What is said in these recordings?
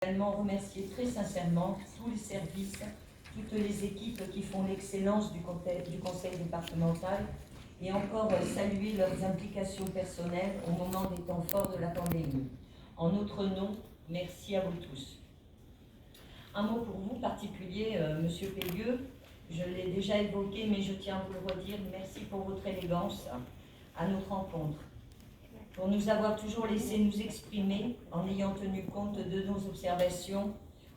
Également remercier très sincèrement tous les services, toutes les équipes qui font l'excellence du conseil départemental et encore saluer leurs implications personnelles au moment des temps forts de la pandémie. En notre nom, merci à vous tous. Un mot pour vous particulier, Monsieur Pellieux, je l'ai déjà évoqué, mais je tiens à vous le redire, merci pour votre élégance à notre rencontre, pour nous avoir toujours laissé nous exprimer en ayant tenu compte de nos observations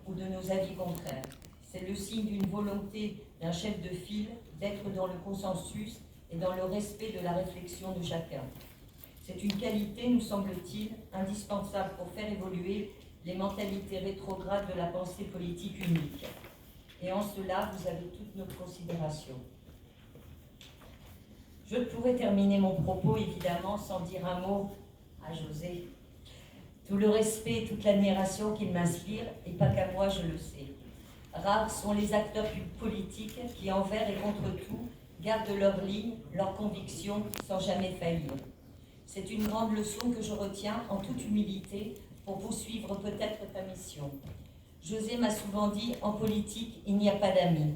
ou de nos avis contraires. C'est le signe d'une volonté d'un chef de file d'être dans le consensus et dans le respect de la réflexion de chacun. C'est une qualité, nous semble-t-il, indispensable pour faire évoluer les mentalités rétrogrades de la pensée politique unique. Et en cela, vous avez toute notre considération. Je pourrais terminer mon propos, évidemment, sans dire un mot à José. Tout le respect et toute l'admiration qu'il m'inspire, et pas qu'à moi, je le sais. Rares sont les acteurs politiques qui, envers et contre tout, gardent leur ligne, leurs convictions, sans jamais faillir. C'est une grande leçon que je retiens en toute humilité pour poursuivre peut-être ta mission. José m'a souvent dit, en politique, il n'y a pas d'amis.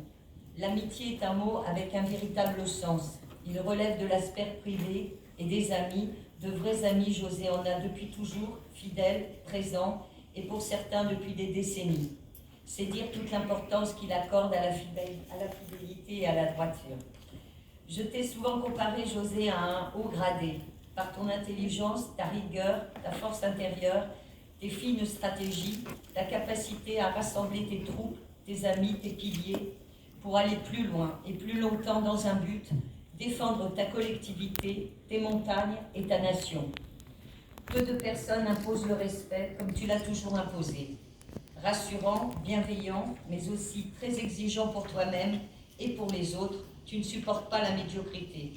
L'amitié est un mot avec un véritable sens. Il relève de la sphère privée et des amis, de vrais amis. José en a depuis toujours, fidèles, présents, et pour certains depuis des décennies. C'est dire toute l'importance qu'il accorde à la fidélité et à la droiture. Je t'ai souvent comparé, José, à un haut gradé, par ton intelligence, ta rigueur, ta force intérieure, tes fines stratégies, ta capacité à rassembler tes troupes, tes amis, tes piliers, pour aller plus loin et plus longtemps dans un but, défendre ta collectivité, tes montagnes et ta nation. Peu de personnes imposent le respect comme tu l'as toujours imposé. Rassurant, bienveillant, mais aussi très exigeant pour toi-même et pour les autres, tu ne supportes pas la médiocrité.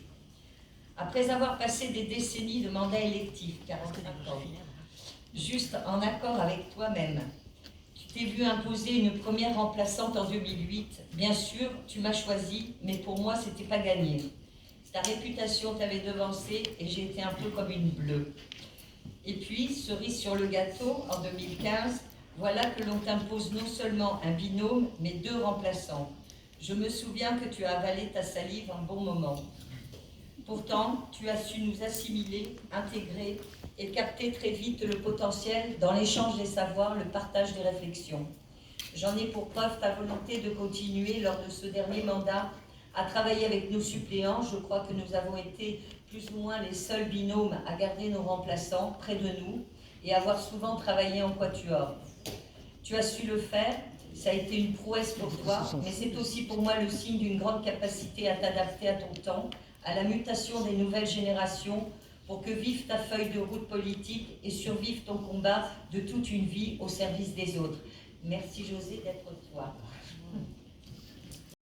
Après avoir passé des décennies de mandat électif, 45 ans, juste en accord avec toi-même, tu t'es vu imposer une première remplaçante en 2008. Bien sûr, tu m'as choisi, mais pour moi, c'était pas gagné. Ta réputation t'avait devancé et j'ai été un peu comme une bleue. Et puis, cerise sur le gâteau, en 2015, voilà que l'on t'impose non seulement un binôme, mais 2 remplaçants. Je me souviens que tu as avalé ta salive un bon moment. Pourtant, tu as su nous assimiler, intégrer et capter très vite le potentiel dans l'échange des savoirs, le partage des réflexions. J'en ai pour preuve ta volonté de continuer lors de ce dernier mandat à travailler avec nos suppléants. Je crois que nous avons été plus ou moins les seuls binômes à garder nos remplaçants près de nous et avoir souvent travaillé en quatuor. Tu as su le faire, ça a été une prouesse pour toi, mais c'est aussi pour moi le signe d'une grande capacité à t'adapter à ton temps, à la mutation des nouvelles générations, pour que vive ta feuille de route politique et survive ton combat de toute une vie au service des autres. Merci José d'être toi.